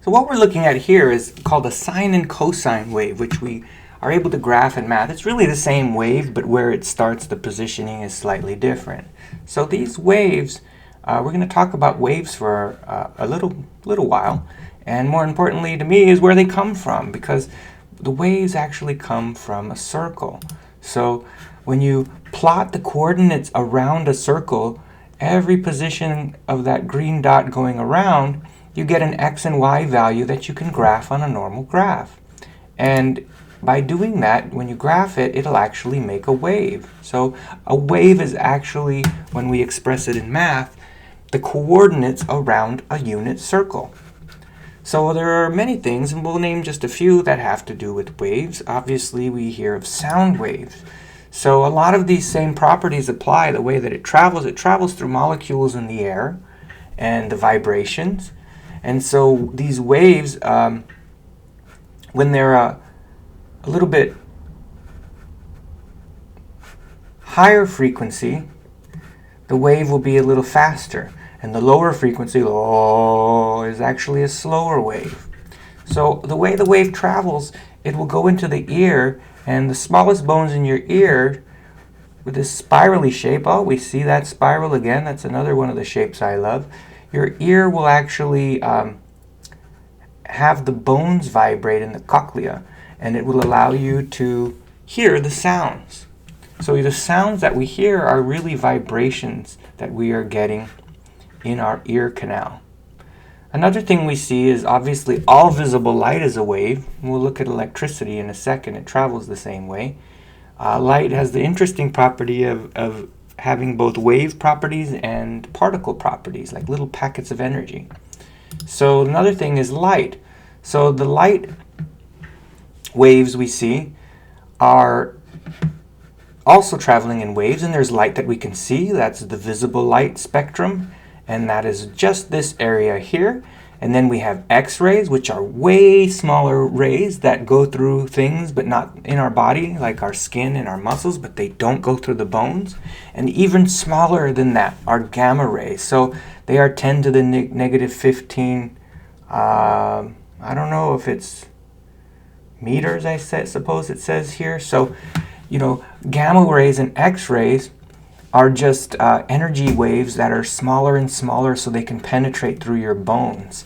So what we're looking at here is called a sine and cosine wave, which we are able to graph in math. It's really the same wave, but where it starts, the positioning is slightly different. So these waves, we're going to talk about waves for a little while, and more importantly to me is where they come from, because the waves actually come from a circle. So when you plot the coordinates around a circle, every position of that green dot going around, you get an x and y value that you can graph on a normal graph. And by doing that, when you graph it, it'll actually make a wave. So a wave is actually, when we express it in math, the coordinates around a unit circle. So there are many things, and we'll name just a few that have to do with waves. Obviously, we hear of sound waves. So a lot of these same properties apply. The way that it travels through molecules in the air and the vibrations. And so these waves, when they're a little bit higher frequency, the wave will be a little faster. And the lower frequency, is actually a slower wave. So the way the wave travels, it will go into the ear, and the smallest bones in your ear, with this spirally shape, we see that spiral again. That's another one of the shapes I love. Your ear will actually have the bones vibrate in the cochlea, and it will allow you to hear the sounds. So the sounds that we hear are really vibrations that we are getting in our ear canal. Another thing we see is obviously all visible light is a wave. We'll look at electricity in a second. It travels the same way. Light has the interesting property of having both wave properties and particle properties, like little packets of energy. So another thing is light. So the light waves we see are also traveling in waves, and there's light that we can see. That's the visible light spectrum, and that is just this area here. And then we have X-rays, which are way smaller rays that go through things but not in our body, like our skin and our muscles, but they don't go through the bones. And even smaller than that are gamma rays. So they are 10 to the negative 15, I don't know if it's meters, suppose it says here. So, gamma rays and X-rays are just energy waves that are smaller and smaller so they can penetrate through your bones.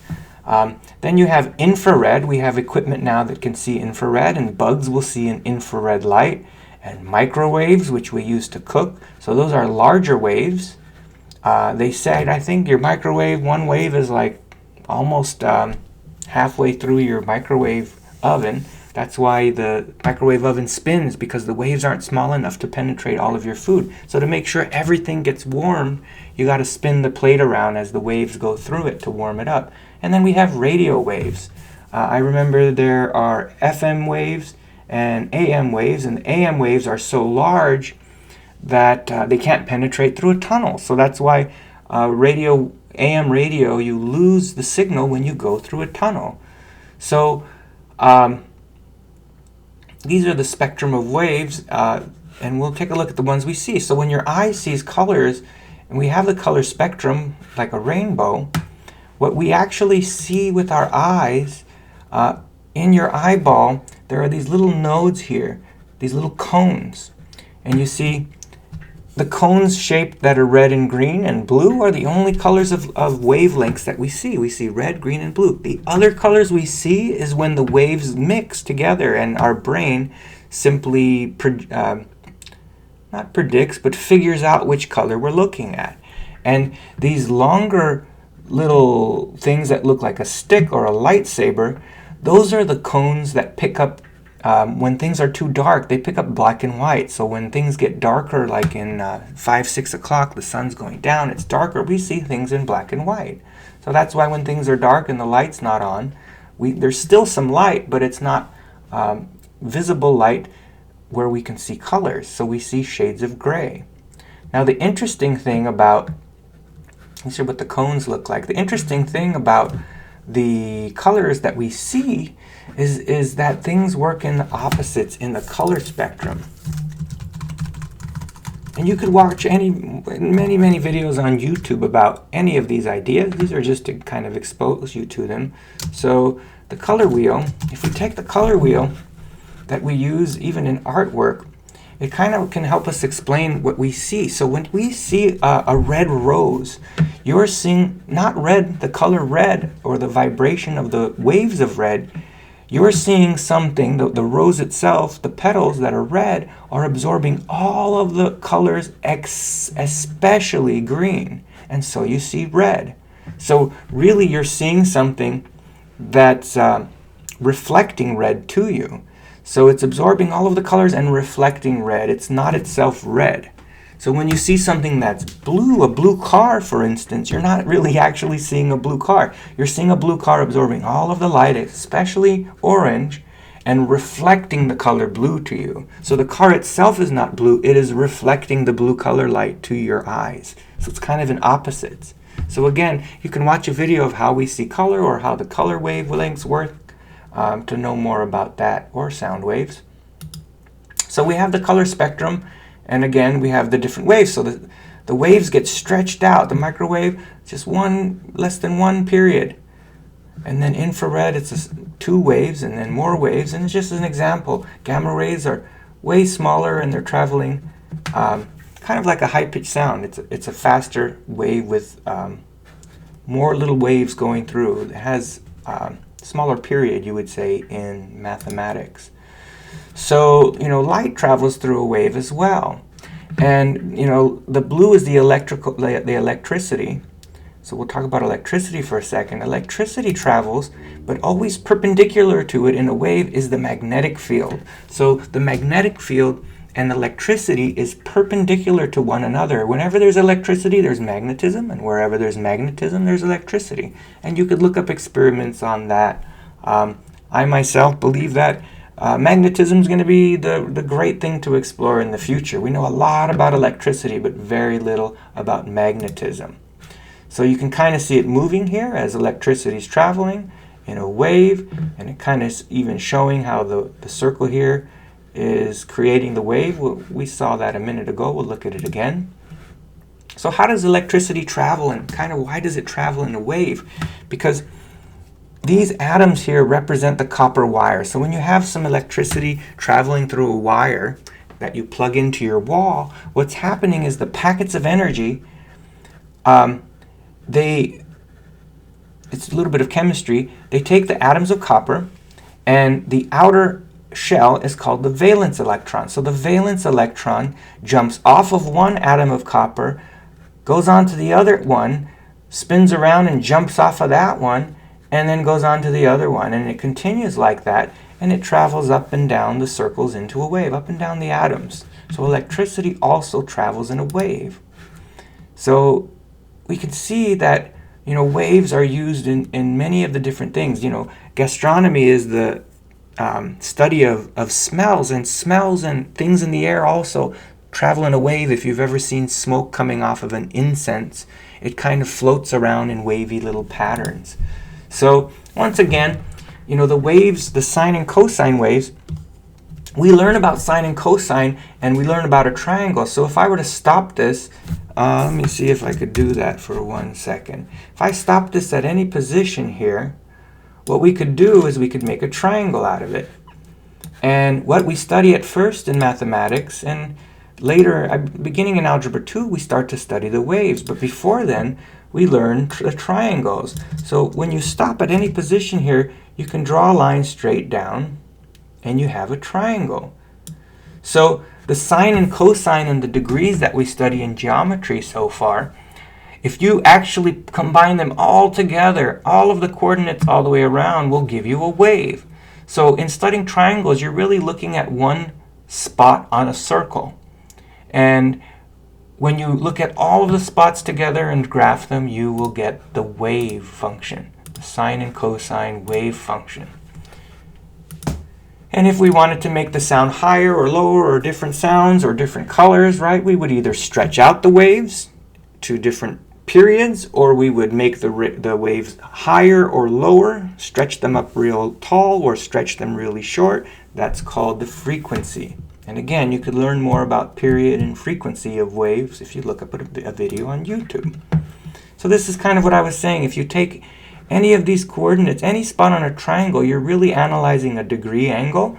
Then you have infrared. We have equipment now that can see infrared, and bugs will see an infrared light, and microwaves, which we use to cook. So those are larger waves. They said, I think your microwave, one wave is like almost halfway through your microwave oven. That's why the microwave oven spins, because the waves aren't small enough to penetrate all of your food. So to make sure everything gets warm, you got to spin the plate around as the waves go through it to warm it up. And then we have radio waves. I remember there are FM waves and AM waves, and the AM waves are so large that they can't penetrate through a tunnel. So that's why AM radio, you lose the signal when you go through a tunnel. So these are the spectrum of waves, and we'll take a look at the ones we see. So when your eye sees colors, and we have the color spectrum like a rainbow, what we actually see with our eyes, in your eyeball, there are these little nodes here, these little cones. And you see the cones shaped that are red and green and blue are the only colors of wavelengths that we see. We see red, green, and blue. The other colors we see is when the waves mix together and our brain simply not predicts, but figures out which color we're looking at. And these longer little things that look like a stick or a lightsaber, those are the cones that pick up when things are too dark, they pick up black and white. So when things get darker, like in 5, 6 o'clock, the sun's going down, it's darker, we see things in black and white. So that's why when things are dark and the light's not on, there's still some light, but it's not visible light where we can see colors. So we see shades of gray. Now the interesting thing about, these are what the cones look like. The interesting thing about the colors that we see is that things work in the opposites in the color spectrum. And you could watch many videos on YouTube about any of these ideas. These are just to kind of expose you to them. So the color wheel, if we take the color wheel that we use even in artwork, it kind of can help us explain what we see. So when we see a red rose, you're seeing not red, the color red, or the vibration of the waves of red. You're seeing something, the rose itself, the petals that are red, are absorbing all of the colors, especially green. And so you see red. So really you're seeing something that's reflecting red to you. So it's absorbing all of the colors and reflecting red. It's not itself red. So when you see something that's blue, a blue car, for instance, you're not really actually seeing a blue car. You're seeing a blue car absorbing all of the light, especially orange, and reflecting the color blue to you. So the car itself is not blue. It is reflecting the blue color light to your eyes. So it's kind of an opposite. So again, you can watch a video of how we see color or how the color wavelengths work to know more about that, or sound waves. So we have the color spectrum. And again, we have the different waves. So the waves get stretched out. The microwave, just less than one period. And then infrared, it's just 2 waves and then more waves. And it's just an example. Gamma rays are way smaller and they're traveling kind of like a high-pitched sound. It's a faster wave with more little waves going through. It has smaller period, you would say, in mathematics. So, light travels through a wave as well. And, the blue is the electricity. So we'll talk about electricity for a second. Electricity travels, but always perpendicular to it in a wave is the magnetic field. So the magnetic field and electricity is perpendicular to one another. Whenever there's electricity, there's magnetism, and wherever there's magnetism, there's electricity. And you could look up experiments on that. I myself believe that magnetism is going to be the great thing to explore in the future. We know a lot about electricity, but very little about magnetism. So you can kind of see it moving here as electricity is traveling in a wave, and it kind of even showing how the circle here is creating the wave. We saw that a minute ago. We'll look at it again. So how does electricity travel, and kind of why does it travel in a wave? Because these atoms here represent the copper wire. So when you have some electricity traveling through a wire that you plug into your wall, what's happening is the packets of energy, it's a little bit of chemistry. They take the atoms of copper, and the outer shell is called the valence electron. So the valence electron jumps off of one atom of copper, goes on to the other one, spins around and jumps off of that one, and then goes on to the other one, and it continues like that, and it travels up and down the circles into a wave, up and down the atoms. So electricity also travels in a wave. So we can see that waves are used in many of the different things. Gastronomy is the study of smells, and smells and things in the air also travel in a wave. If you've ever seen smoke coming off of an incense, it kind of floats around in wavy little patterns. So once again, the waves, the sine and cosine waves, we learn about sine and cosine, and we learn about a triangle. So if I were to stop this, let me see if I could do that for 1 second. If I stop this at any position here, what we could do is we could make a triangle out of it. And what we study at first in mathematics, and later, beginning in Algebra 2, we start to study the waves. But before then, we learn the triangles. So when you stop at any position here, you can draw a line straight down, and you have a triangle. So the sine and cosine and the degrees that we study in geometry so far, if you actually combine them all together, all of the coordinates all the way around will give you a wave. So in studying triangles, you're really looking at one spot on a circle. And when you look at all of the spots together and graph them, you will get the wave function, the sine and cosine wave function. And if we wanted to make the sound higher or lower, or different sounds or different colors, right, we would either stretch out the waves to different periods, or we would make the waves higher or lower, stretch them up real tall or stretch them really short. That's called the frequency. And again, you could learn more about period and frequency of waves if you look up a video on YouTube. So this is kind of what I was saying. If you take any of these coordinates, any spot on a triangle, you're really analyzing a degree angle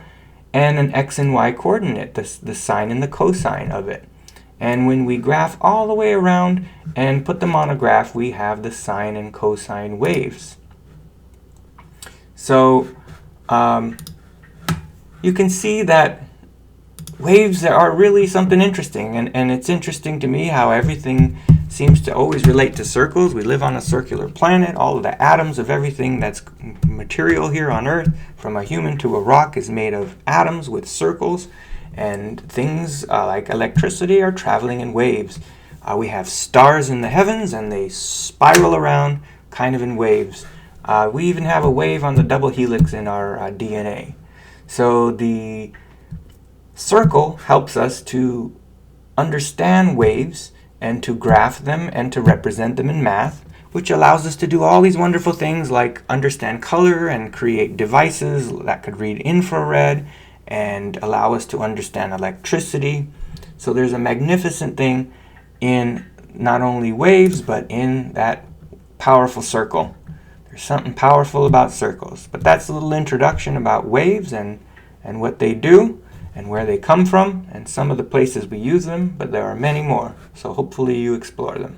and an x and y coordinate, the sine and the cosine of it. And when we graph all the way around and put them on a graph, we have the sine and cosine waves. So you can see that waves are really something interesting, and it's interesting to me how everything seems to always relate to circles. We live on a circular planet. All of the atoms of everything that's material here on Earth, from a human to a rock, is made of atoms with circles, and things like electricity are traveling in waves. We have stars in the heavens, and they spiral around kind of in waves. We even have a wave on the double helix in our DNA. So the circle helps us to understand waves and to graph them and to represent them in math, which allows us to do all these wonderful things like understand color and create devices that could read infrared and allow us to understand electricity. So there's a magnificent thing in not only waves, but in that powerful circle. There's something powerful about circles. But that's a little introduction about waves and what they do and where they come from and some of the places we use them, but there are many more. So hopefully you explore them.